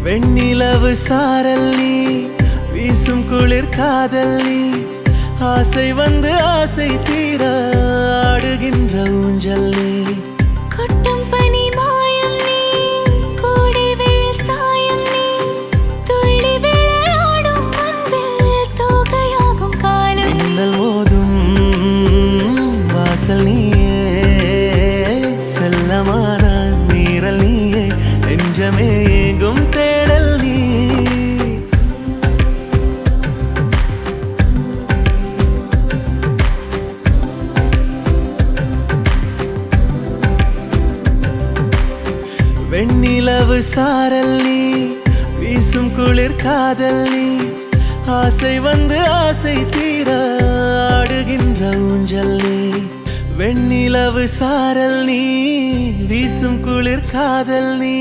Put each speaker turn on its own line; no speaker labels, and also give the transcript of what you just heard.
வெண்ணிலவு சாரல் நீ வீசும் குளிர் காதல் நீ ஆசை வந்து ஆசை தீர ஆடுகின்ற ஊஞ்சல் நீ
கொட்டும் பனி மாயம் நீ கோடை வெயில் சாயம் நீ துள்ளி விளையாடும் அன்பில் தோகையாகும் காலம்
மின்னல் மோதும் வாசல் நீயே செல்லமான நீரல் நீயே நெஞ்சமே எங்கும் தேடல் நீ வெண்ணிலவு சாரல் நீ வீசும் குளிர் காதல் நீ ஆசை வந்து ஆசை தீர ஆடுகின்ற ஊஞ்சல் நீ வெண்ணிலவு சாரல் நீ வீசும் குளிர் காதல் நீ